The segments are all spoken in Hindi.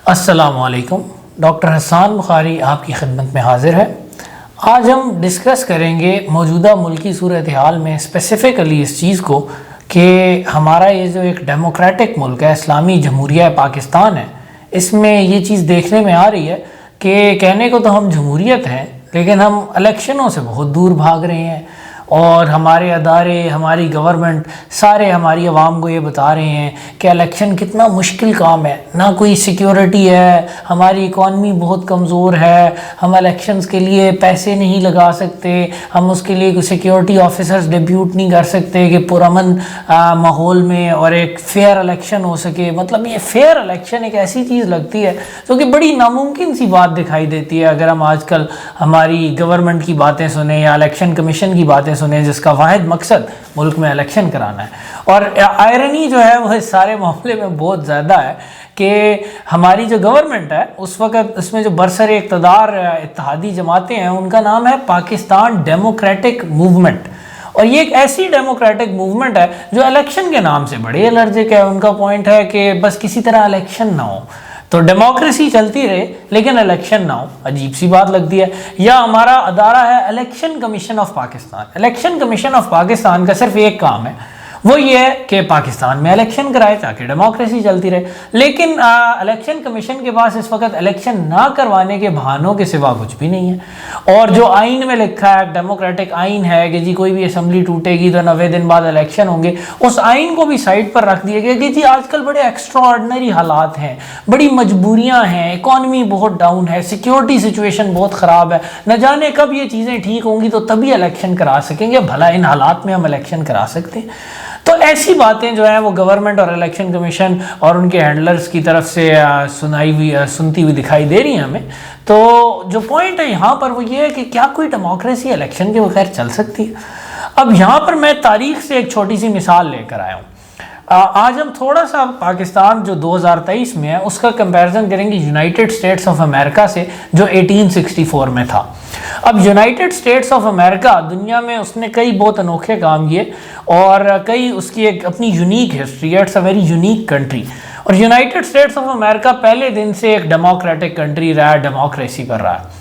अस्सलामुअलैकुम। डॉक्टर हसन बुखारी आपकी खिदमत में हाजिर है। आज हम डिस्कस करेंगे मौजूदा मुल्की सूरत हाल में स्पेसिफ़िकली इस चीज़ को कि हमारा ये जो एक डेमोक्रेटिक मुल्क है, इस्लामी जमहूरिया पाकिस्तान है, इसमें ये चीज़ देखने में आ रही है कि कहने को तो हम जमहूरियत हैं, लेकिन हम इलेक्शनों से बहुत दूर भाग रहे हैं और हमारे अदारे, हमारी गवर्नमेंट सारे हमारी आवाम को ये बता रहे हैं कि इलेक्शन कितना मुश्किल काम है, ना कोई सिक्योरिटी है, हमारी इकॉनमी बहुत कमज़ोर है, हम इलेक्शंस के लिए पैसे नहीं लगा सकते, हम उसके लिए कोई सिक्योरिटी ऑफिसर्स डिप्यूट नहीं कर सकते कि पुरअमन माहौल में और एक फ़ेयर इलेक्शन हो सके। मतलब ये फ़ेयर इलेक्शन एक ऐसी चीज़ लगती है जो कि बड़ी नामुमकिन सी बात दिखाई देती है अगर हम आजकल हमारी गवर्नमेंट की बातें सुने या इलेक्शन कमीशन की बातें सुने, जिसका वाहिद मकसद मुल्क में इलेक्शन कराना है। और आयरनी जो है वो इस सारे मामले में बहुत ज़्यादा है कि हमारी जो गवर्नमेंट है उस वक्त उसमें जो बरसर इक़्तिदार इत्तेहादी जमातें हैं उनका नाम है पाकिस्तान डेमोक्रेटिक मूवमेंट। और ये एक ऐसी डेमोक्रेटिक मूवमेंट है जो इलेक्शन के नाम से बड़ी एलर्जिक है। उनका पॉइंट है कि बस किसी तरह इलेक्शन ना हो, तो डेमोक्रेसी चलती रहे लेकिन इलेक्शन ना हो। अजीब सी बात लगती है। या हमारा अदारा है election commission of Pakistan. Election commission of Pakistan का सिर्फ एक काम है, वो ये है कि पाकिस्तान में इलेक्शन कराए ताकि डेमोक्रेसी चलती रहे। लेकिन इलेक्शन कमीशन के पास इस वक्त इलेक्शन ना करवाने के बहानों के सिवा कुछ भी नहीं है। और जो आइन में लिखा है, डेमोक्रेटिक आइन है कि जी कोई भी असम्बली टूटेगी तो 90 दिन बाद इलेक्शन होंगे, उस आइन को भी साइड पर रख दिया गया कि जी आजकल बड़े एक्स्ट्राऑर्डिनरी हालात हैं, बड़ी मजबूरियाँ हैं, इकॉनमी बहुत डाउन है, सिक्योरिटी सिचुएशन बहुत ख़राब है, न जाने कब ये चीज़ें ठीक होंगी तो तभी इलेक्शन करा सकेंगे, भला इन हालात में हम इलेक्शन करा सकते हैं। तो ऐसी बातें जो हैं वो गवर्नमेंट और इलेक्शन कमीशन और उनके हैंडलर्स की तरफ से सुनती हुई दिखाई दे रही हैं हमें। तो जो पॉइंट है यहाँ पर वो ये है कि क्या कोई डेमोक्रेसी इलेक्शन के बगैर चल सकती है। अब यहाँ पर मैं तारीख से एक छोटी सी मिसाल लेकर आया हूँ। आज हम थोड़ा सा पाकिस्तान जो 2023 में है उसका कंपैरिजन करेंगे यूनाइटेड स्टेट्स ऑफ अमेरिका से जो 1864 में था। अब यूनाइटेड स्टेट्स ऑफ अमेरिका दुनिया में उसने कई बहुत अनोखे काम किए और कई उसकी एक अपनी यूनिक हिस्ट्री है। It's a very unique country. और यूनाइटेड स्टेट्स ऑफ अमेरिका पहले दिन से एक डेमोक्रेटिक कंट्री रहा है, डेमोक्रेसी कर रहा है।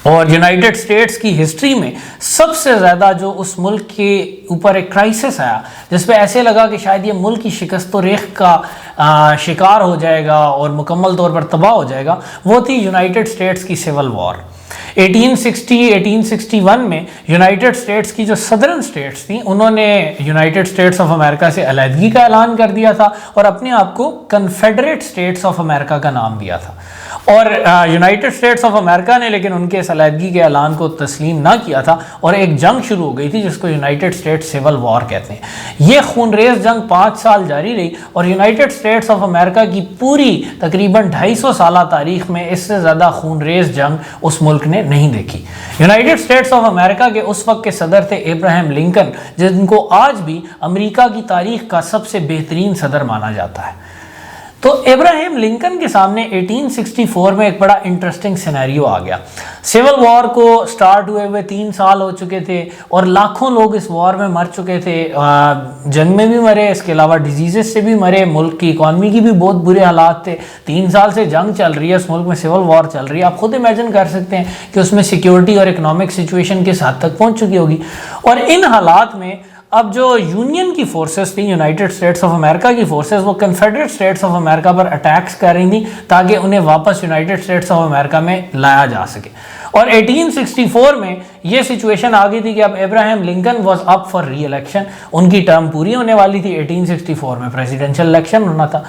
और यूनाइटेड स्टेट्स की हिस्ट्री में सबसे ज़्यादा जो उस मुल्क के ऊपर एक क्राइसिस आया जिस पे ऐसे लगा कि शायद ये मुल्क की शिकस्त रेख का शिकार हो जाएगा और मुकम्मल तौर पर तबाह हो जाएगा, वो थी यूनाइटेड स्टेट्स की सिविल वॉर। 1861 में यूनाइटेड स्टेट्स की जो सदर्न स्टेट्स थी उन्होंने यूनाइटेड स्टेट्स ऑफ अमेरिका से अलहदगी का ऐलान कर दिया था और अपने आप को कन्फेडरेट स्टेट्स ऑफ अमेरिका का नाम दिया था। और यूनाइटेड स्टेट्स ऑफ अमेरिका ने लेकिन उनके इस अलहदगी के ऐलान को तस्लीम ना किया था और एक जंग शुरू हो गई थी जिसको यूनाइटेड स्टेट्स सिविल वॉर कहते हैं। ये खूनरेज जंग 5 साल जारी रही और यूनाइटेड स्टेट्स ऑफ अमेरिका की पूरी तकरीबन 250 साल तारीख में इससे ज़्यादा खूनरेज जंग उस मुल्क ने नहीं देखी। यूनाइटेड स्टेट्स ऑफ अमेरिका के उस वक्त के सदर थे अब्राहम लिंकन, जिनको आज भी अमेरिका की तारीख का सबसे बेहतरीन सदर माना जाता है। तो अब्राहम लिंकन के सामने 1864 में एक बड़ा इंटरेस्टिंग सिनेरियो आ गया। सिविल वॉर को स्टार्ट हुए 3 साल हो चुके थे और लाखों लोग इस वॉर में मर चुके थे। जंग में भी मरे, इसके अलावा डिजीज़ से भी मरे, मुल्क की इकॉनमी की भी बहुत बुरे हालात थे। 3 साल से जंग चल रही है, उस मुल्क में सिविल वॉर चल रही है। आप खुद इमेजिन कर सकते हैं कि उसमें सिक्योरिटी और इकोनॉमिक सिचुएशन किस हद तक पहुँच चुकी होगी। और इन हालात में अब जो यूनियन की फोर्सेस थी, यूनाइटेड स्टेट्स ऑफ अमेरिका की फोर्सेस, वो कन्फेडरेट स्टेट्स ऑफ अमेरिका पर अटैक्स कर रही थी ताकि उन्हें वापस यूनाइटेड स्टेट्स ऑफ अमेरिका में लाया जा सके। और 1864 में ये सिचुएशन आ गई थी कि अब Abraham Lincoln was up for री इलेक्शन। उनकी टर्म पूरी होने वाली थी, 1864 में प्रेसिडेंशियल इलेक्शन होना था।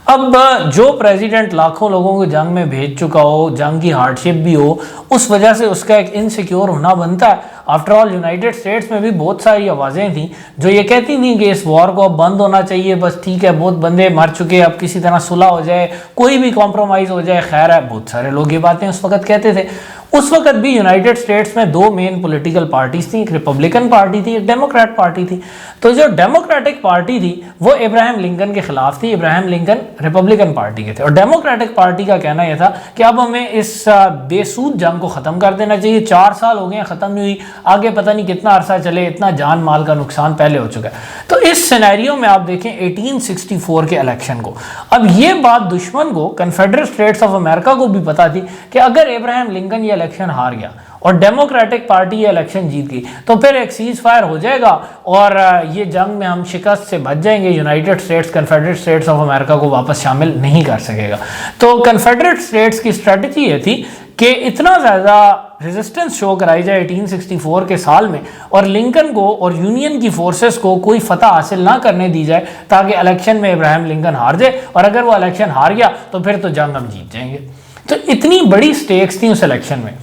अब जो प्रेसिडेंट लाखों लोगों को जंग में भेज चुका हो, जंग की हार्डशिप भी हो, उस वजह से उसका एक इनसिक्योर होना बनता है। आफ्टर ऑल यूनाइटेड स्टेट्स में भी बहुत सारी आवाज़ें थीं जो ये कहती थी कि इस वॉर को अब बंद होना चाहिए, बस ठीक है, बहुत बंदे मर चुके, अब किसी तरह सुलह हो जाए, कोई भी कॉम्प्रोमाइज़ हो जाए, खैर है। बहुत सारे लोग ये बातें उस वक्त कहते थे। उस वक्त भी यूनाइटेड स्टेट्स में दो मेन पॉलिटिकल पार्टीज थी, एक रिपब्लिकन पार्टी थी, एक डेमोक्रेट पार्टी थी। तो जो डेमोक्रेटिक पार्टी थी वो इब्राहिम लिंकन के खिलाफ थी, इब्राहिम लिंकन रिपब्लिकन पार्टी के थे। और डेमोक्रेटिक पार्टी का कहना यह था कि अब हमें इस बेसूद जंग को ख़त्म कर देना चाहिए, 4 साल हो गए ख़त्म नहीं हुई, आगे पता नहीं कितना अरसा चले, इतना जान माल का नुकसान पहले हो चुका है। तो इस सिनेरियो में आप देखें 1864 के इलेक्शन को, अब ये बात दुश्मन को, कन्फेडरेट स्टेट्स ऑफ अमेरिका को भी पता थी कि अगर इब्राहिम लिंकन ये इलेक्शन हार गया और डेमोक्रेटिक पार्टी ये इलेक्शन जीत गई तो फिर एक सीज फायर हो जाएगा और ये जंग में हम शिकस्त से बच जाएंगे, United states confederate States of America को वापस शामिल नहीं कर सकेगा। तो कन्फेडरेट स्टेट्स की स्ट्रेटजी ये थी कि इतना ज़्यादा रेजिस्टेंस शो कराई जाए 1864 के साल में और लिंकन को और यूनियन की फोर्सेस को कोई फतह हासिल ना करने दी जाए ताकि इलेक्शन में इब्राहिम लिंकन हार जाए, और अगर वो इलेक्शन हार गया तो फिर तो जंग हम जीत जाएंगे। तो इतनी बड़ी स्टेक्स थी उस इलेक्शन में,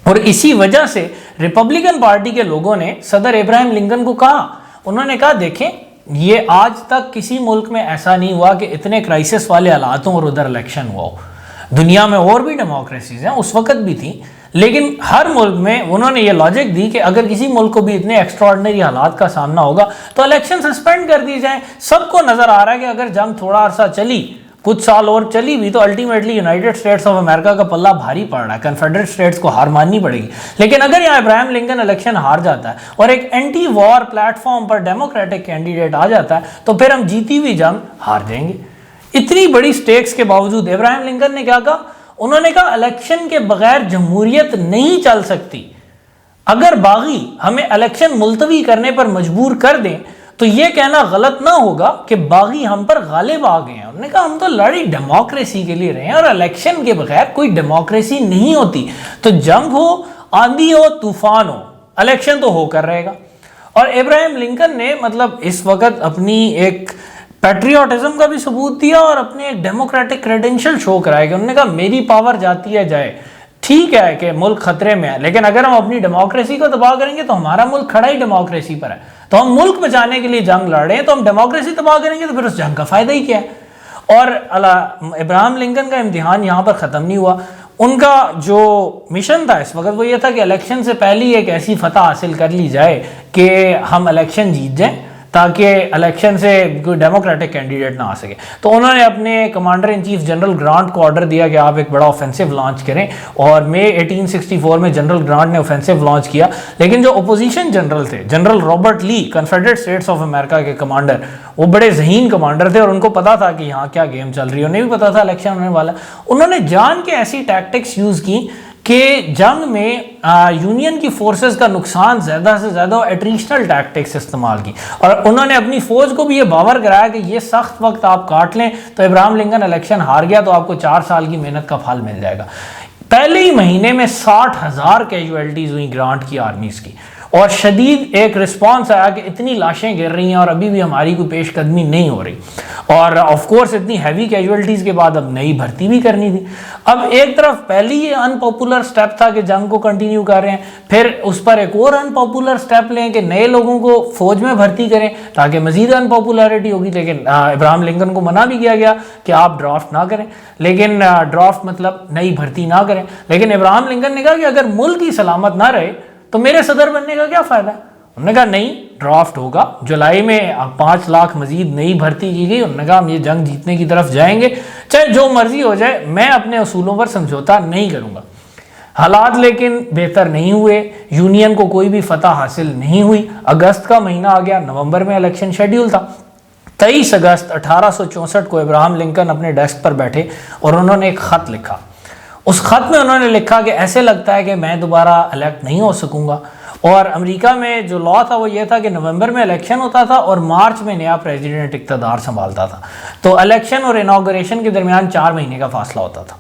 और इसी वजह से रिपब्लिकन पार्टी के लोगों ने सदर इब्राहिम लिंकन को कहा, उन्होंने कहा देखें ये आज तक किसी मुल्क में ऐसा नहीं हुआ कि इतने क्राइसिस वाले हालातों और उधर इलेक्शन हुआ हो। दुनिया में और भी डेमोक्रेसीज हैं, उस वक्त भी थी, लेकिन हर मुल्क में उन्होंने ये लॉजिक दी कि अगर किसी मुल्क को भी इतने एक्स्ट्राऑर्डिनरी हालात का सामना होगा तो इलेक्शन सस्पेंड कर दी जाए। सबको नजर आ रहा है कि अगर जंग थोड़ा अरसा चली, कुछ साल और चली भी, तो ultimately United states of America का पल्ला भारी पड़ रहा है, कन्फेडरेट स्टेट्स को हार माननी पड़ेगी। लेकिन अगर यहाँ इब्राहिम लिंकन इलेक्शन हार जाता है और एक एंटी वॉर प्लेटफॉर्म पर डेमोक्रेटिक कैंडिडेट आ जाता है तो फिर हम जीती हुई जंग हार जाएंगे। इतनी बड़ी स्टेक्स के बावजूद इब्राहिम लिंकन ने क्या कहा, उन्होंने कहा इलेक्शन के बगैर जमहूरियत नहीं चल सकती। अगर बागी हमें इलेक्शन मुलतवी करने पर मजबूर कर दें तो यह कहना गलत ना होगा कि बागी हम पर गालिब आ गए हैं। उन्होंने कहा हम तो लड़ी डेमोक्रेसी के लिए रहे हैं और इलेक्शन के बगैर कोई डेमोक्रेसी नहीं होती। तो जंग हो, आंधी हो, तूफान हो, इलेक्शन तो होकर रहेगा। और इब्राहिम लिंकन ने मतलब इस वक्त अपनी एक पैट्रियोटिज्म का भी सबूत दिया और अपने एक डेमोक्रेटिक क्रेडेंशियल शो कराया कि उन्होंने कहा मेरी पावर जाती है जाए, ठीक है कि मुल्क खतरे में है, लेकिन अगर हम अपनी डेमोक्रेसी को तबाह करेंगे तो हमारा मुल्क खड़ा ही डेमोक्रेसी पर है। तो हम मुल्क बचाने के लिए जंग लड़ रहे हैं, तो हम डेमोक्रेसी तबाह करेंगे तो फिर उस जंग का फायदा ही क्या है। और इब्राहिम लिंकन का इम्तिहान यहाँ पर ख़त्म नहीं हुआ। उनका जो मिशन था इस वक्त वो ये था कि इलेक्शन से पहले ही एक ऐसी फतह हासिल कर ली जाए कि हम इलेक्शन जीत जाएं, ताकि इलेक्शन से कोई डेमोक्रेटिक कैंडिडेट ना आ सके। तो उन्होंने अपने commander in chief general grant को ऑर्डर दिया कि आप एक बड़ा ऑफेंसिव लॉन्च करें, और मई 1864 में जनरल ग्रांट ने ऑफेंसिव लॉन्च किया। लेकिन जो अपोजिशन जनरल थे, general Robert Lee, Confederate States of America के कमांडर, वो बड़े ज़हीन कमांडर थे और उनको पता था कि यहाँ क्या गेम चल रही है, उन्हें भी पता था इलेक्शन होने वाला। उन्होंने जान के ऐसी टैक्टिक्स यूज़ की कि जंग में यूनियन की फोर्सेस का नुकसान ज़्यादा से ज़्यादा एट्रिशनल टैक्टिक्स इस्तेमाल की, और उन्होंने अपनी फ़ौज को भी ये बावर कराया कि ये सख्त वक्त आप काट लें तो इब्राहिम लिंकन इलेक्शन हार गया तो आपको 4 साल की मेहनत का फल मिल जाएगा। पहले ही महीने में 60,000 कैजुअलिटीज़ हुई ग्रांट की आर्मीज़ की, और शदीद एक रिस्पांस आया कि इतनी लाशें गिर रही हैं और अभी भी हमारी कोई पेशकदमी नहीं हो रही, और ऑफ कोर्स इतनी हैवी कैजुअलिटीज़ के बाद अब नई भर्ती भी करनी थी। अब एक तरफ पहले ही अनपॉपुलर स्टेप था कि जंग को कंटिन्यू कर रहे हैं, फिर उस पर एक और अनपॉपुलर स्टेप लें कि नए लोगों को फौज में भर्ती करें ताकि मजीद अनपॉपुलरिटी होगी। लेकिन इब्राहिम लिंकन को मना भी किया गया कि आप ड्राफ्ट ना करें, लेकिन ड्राफ्ट मतलब नई भर्ती ना करें। लेकिन इब्राहिम लिंकन ने कहा कि अगर मुल्क ही सलामत ना रहे तो मेरे सदर बनने का क्या फ़ायदा। उन्होंने कहा नहीं, ड्राफ्ट होगा। जुलाई में 5 लाख मजीद नई भर्ती की गई। उन्होंने कहा हम ये जंग जीतने की तरफ जाएंगे, चाहे जो मर्जी हो जाए, मैं अपने असूलों पर समझौता नहीं करूँगा। हालात लेकिन बेहतर नहीं हुए, यूनियन को कोई भी फतह हासिल नहीं हुई। अगस्त का महीना आ गया, नवंबर में इलेक्शन शेड्यूल था। 23 अगस्त 1864 को इब्राहिम लिंकन अपने डेस्क पर बैठे और उन्होंने एक ख़त लिखा। उस ख़त में उन्होंने लिखा कि ऐसे लगता है कि मैं दोबारा इलेक्ट नहीं हो सकूंगा। और अमेरिका में जो लॉ था वो ये था कि नवंबर में इलेक्शन होता था और मार्च में नया प्रेसिडेंट इक़्तिदार संभालता था। तो इलेक्शन और इनाग्रेशन के दरमियान 4 महीने का फासला होता था।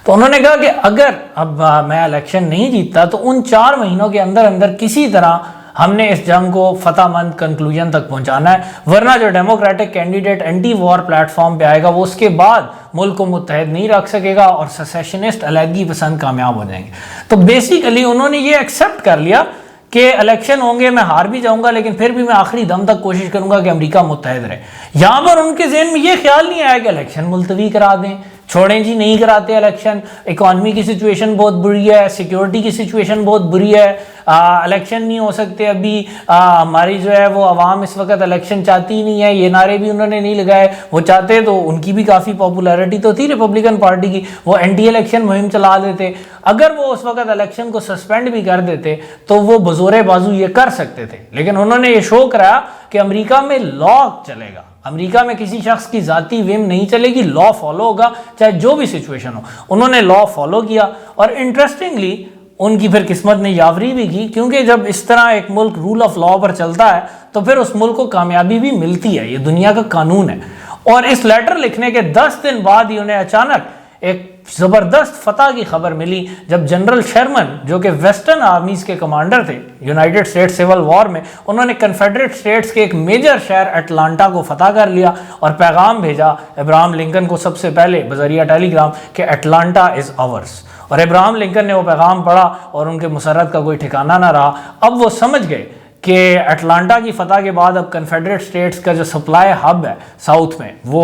तो उन्होंने कहा कि अगर अब मैं इलेक्शन नहीं जीतता तो उन 4 महीनों के अंदर अंदर किसी तरह हमने इस जंग को फतहमंद कंक्लूजन तक पहुंचाना है, वरना जो democratic candidate anti war platform पे आएगा वो उसके बाद मुल्क को मुत्तहद नहीं रख सकेगा और सेसेशनिस्ट अलहदगी पसंद कामयाब हो जाएंगे। तो बेसिकली उन्होंने ये एक्सेप्ट कर लिया कि इलेक्शन होंगे, मैं हार भी जाऊंगा लेकिन फिर भी मैं आखिरी दम तक कोशिश करूंगा कि अमेरिका मुत्तहद रहे। यहाँ पर उनके जहन में ये ख्याल नहीं आया कि इलेक्शन मुलतवी करा दें, छोड़ें जी, नहीं कराते इलेक्शन, इकॉनमी की सिचुएशन बहुत बुरी है, सिक्योरिटी की सिचुएशन बहुत बुरी है, इलेक्शन नहीं हो सकते अभी, हमारी जो है वो आवाम इस वक्त इलेक्शन चाहती ही नहीं है, ये नारे भी उन्होंने नहीं लगाए। वो चाहते तो उनकी भी काफ़ी पॉपुलैरिटी तो थी रिपब्लिकन पार्टी की, वो एंटी इलेक्शन मुहिम चला देते। अगर वो उस वक्त इलेक्शन को सस्पेंड भी कर देते तो वो बजोरे बाजू ये कर सकते थे, लेकिन उन्होंने ये शो कराया कि अमेरिका में लॉ चलेगा, अमेरिका में किसी शख्स की जाती विम नहीं चलेगी, लॉ फॉलो होगा चाहे जो भी सिचुएशन हो। उन्होंने लॉ फॉलो किया और इंटरेस्टिंगली उनकी फिर किस्मत ने यावरी भी की, क्योंकि जब इस तरह एक मुल्क रूल ऑफ लॉ पर चलता है तो फिर उस मुल्क को कामयाबी भी मिलती है, ये दुनिया का कानून है। और इस लेटर लिखने के 10 दिन बाद ही उन्हें अचानक एक ज़बरदस्त फतह की खबर मिली, जब जनरल शर्मन जो कि वेस्टर्न आर्मीज के कमांडर थे यूनाइटेड स्टेट्स सिविल वॉर में, उन्होंने कन्फेडरेट स्टेट्स के एक मेजर शहर अटलांटा को फतह कर लिया और पैगाम भेजा अब्राहम लिंकन को सबसे पहले बजरिया टेलीग्राम कि अटलांटा इज़ आवर्स। और अब्राहम लिंकन ने वो पैगाम पढ़ा और उनके मुसरत का कोई ठिकाना ना रहा। अब वो समझ गए कि अटलांटा की फतह के बाद अब कन्फेडरेट स्टेट्स का जो सप्लाई हब है साउथ में वो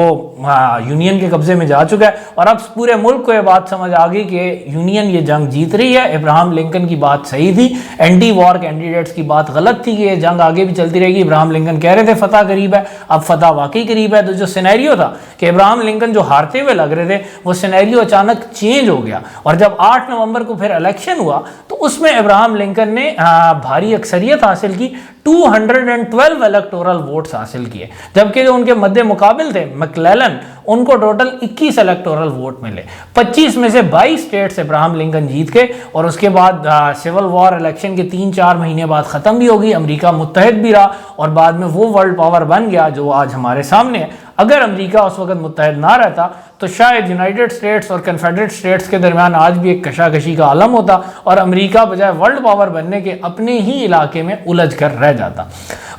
यूनियन के कब्जे में जा चुका है। और अब पूरे मुल्क को ये बात समझ आ गई कि यूनियन ये जंग जीत रही है। अब्राहम लिंकन की बात सही थी, एंटी वॉर कैंडिडेट्स की बात गलत थी कि ये जंग आगे भी चलती रहेगी। अब्राहम लिंकन कह रहे थे फतह करीब है, अब फतह वाकई करीब है। तो जो सिनेरियो था कि अब्राहम लिंकन जो हारते हुए लग रहे थे, वो सिनेरियो अचानक चेंज हो गया। और जब 8 नवंबर को फिर इलेक्शन हुआ तो उसमें अब्राहम लिंकन ने भारी अक्सरियत हासिल की, 212 इलेक्टोरल वोट्स हासिल किए, जबकि जो उनके मध्य मुकाबिल थे मैक्लेलन, उनको टोटल 21 इलेक्टोरल वोट मिले। 25 में से 22 स्टेट से अब्राहम लिंकन जीत के, और उसके बाद सिविल वॉर इलेक्शन के 3-4 महीने बाद ख़त्म भी होगी। अमेरिका मुत्तहिद भी रहा और बाद में वो वर्ल्ड पावर बन गया जो आज हमारे सामने है। अगर अमेरिका उस वक्त मुत्तहिद ना रहता तो शायद यूनाइटेड स्टेट्स और कन्फेडरेट स्टेट्स के दरमियान आज भी एक कशाकशी का आलम होता और अमेरिका बजाय वर्ल्ड पावर बनने के अपने ही इलाके में उलझ कर रह जाता।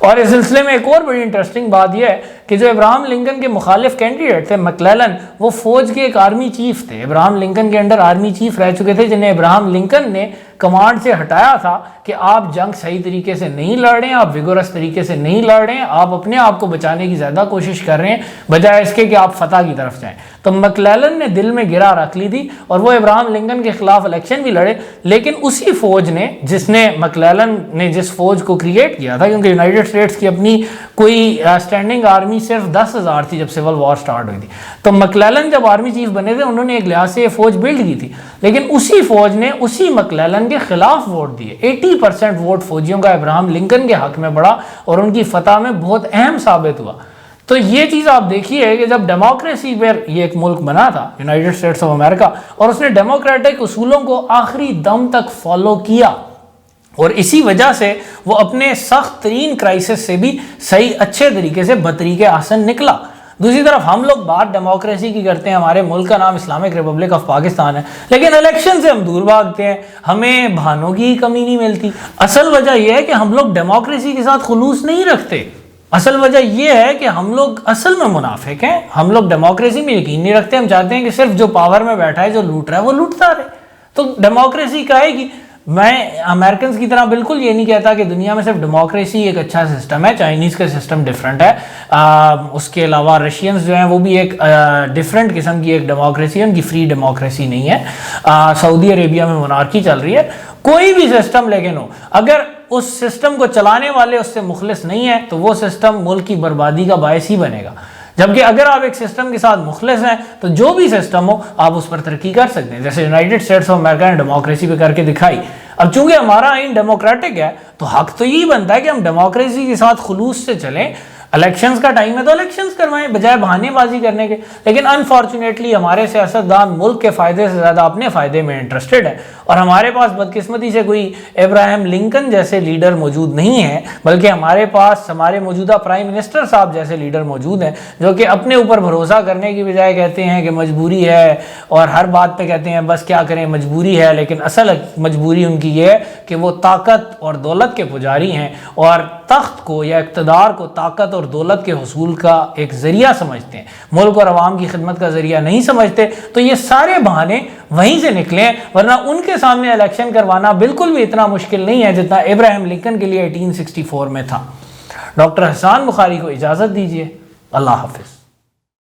और इस सिलसिले में एक और बड़ी इंटरेस्टिंग बात यह है कि जो अब्राहम लिंकन के मुखालिफ कैंडिडेट थे मैक्लेलन, वो फौज के एक आर्मी चीफ थे, अब्राहम लिंकन के अंडर आर्मी चीफ रह चुके थे, जिन्हें अब्राहम लिंकन ने कमांड से हटाया था कि आप जंग सही तरीके से नहीं लड़ रहे हैं, आप विगोरस तरीके से नहीं लड़ रहे हैं, आप अपने आप को बचाने की ज़्यादा कोशिश कर रहे हैं बजाय इसके कि आप फतह की तरफ जाएं। तो मैक्लेलन ने दिल में गिरा रख ली थी और वो अब्राहम लिंकन के खिलाफ इलेक्शन भी लड़े, लेकिन उसी फौज ने जिसने मैक्लेलन ने जिस फौज को क्रिएट किया था, क्योंकि यूनाइटेड स्टेट्स की अपनी कोई स्टैंडिंग आर्मी सिर्फ 10,000 थी जब सिविल वॉर स्टार्ट हुई थी, तो मैक्लेलन जब आर्मी चीफ बने थे उन्होंने एक लिहाज से ये फौज बिल्ड की थी, लेकिन उसी फौज ने उसी मैक्लेलन के खिलाफ वोट दिए। 80% वोट फौजियों का अब्राहम लिंकन के हक में बढ़ा और उनकी फतह में बहुत अहम साबित हुआ। तो ये चीज़ आप देखिए कि जब डेमोक्रेसी पर ये एक मुल्क बना था यूनाइटेड स्टेट्स ऑफ अमेरिका, और उसने डेमोक्रेटिक उसूलों को आखिरी दम तक फॉलो किया, और इसी वजह से वो अपने सख्त तरीन क्राइसिस से भी सही अच्छे तरीके से बतरीके आसन निकला। दूसरी तरफ हम लोग बात डेमोक्रेसी की करते हैं, हमारे मुल्क का नाम इस्लामिक रिपब्लिक ऑफ पाकिस्तान है, लेकिन इलेक्शन से हम दूर भागते हैं, हमें बहानों की कमी नहीं मिलती। असल वजह यह है कि हम लोग डेमोक्रेसी के साथ खुलूस नहीं रखते। असल वजह यह है कि हम लोग असल में मुनाफिक हैं, हम लोग डेमोक्रेसी में यकीन नहीं रखते। हम चाहते हैं कि सिर्फ जो पावर में बैठा है, जो लूट रहा है, वो लूटता रहे। तो डेमोक्रेसी का है कि मैं अमेरिकन की तरह बिल्कुल ये नहीं कहता कि दुनिया में सिर्फ डेमोक्रेसी एक अच्छा सिस्टम है, चाइनीज़ का सिस्टम डिफरेंट है, उसके अलावा रशियंस जो हैं वो भी एक डिफरेंट किस्म की एक डेमोक्रेसी है, उनकी फ्री डेमोक्रेसी नहीं है। सऊदी अरेबिया में मोनार्की चल रही है। कोई भी सिस्टम लेकिन हो, अगर उस सिस्टम को चलाने वाले उससे मुखलिस नहीं है तो वो सिस्टम मुल्क की बर्बादी का बायस ही बनेगा। जबकि अगर आप एक सिस्टम के साथ मुखलिस हैं तो जो भी सिस्टम हो आप उस पर तरक्की कर सकते हैं, जैसे यूनाइटेड स्टेट्स ऑफ अमेरिका ने डेमोक्रेसी पे करके दिखाई। अब चूंकि हमारा आइन डेमोक्रेटिक है तो हक तो यही बनता है कि हम डेमोक्रेसी के साथ खुलूस से चलें। इलेक्शंस का टाइम है तो इलेक्शंस करवाएं बजाय बहानेबाजी करने के। लेकिन अनफॉर्चुनेटली हमारे सियासतदान मुल्क के फ़ायदे से ज़्यादा अपने फ़ायदे में इंटरेस्टेड है, और हमारे पास बदकिस्मती से कोई अब्राहम लिंकन जैसे लीडर मौजूद नहीं है, बल्कि हमारे पास हमारे मौजूदा प्राइम मिनिस्टर साहब जैसे लीडर मौजूद हैं जो कि अपने ऊपर भरोसा करने की बजाय कहते हैं कि मजबूरी है, और हर बात पे कहते हैं बस क्या करें मजबूरी है। लेकिन असल मजबूरी उनकी ये है कि वो ताकत और दौलत के पुजारी हैं और तख्त को या इक़्तिदार को ताकत और दौलत के हुसूल का एक ज़रिया समझते हैं, मुल्क और अवाम की खिदमत का ज़रिया नहीं समझते। तो ये सारे बहाने वहीं से निकले हैं, वरना उनके सामने इलेक्शन करवाना बिल्कुल भी इतना मुश्किल नहीं है जितना अब्राहम लिंकन के लिए 1864 में था। डॉक्टर हसन बुखारी को इजाज़त दीजिए। अल्लाह हाफिज़।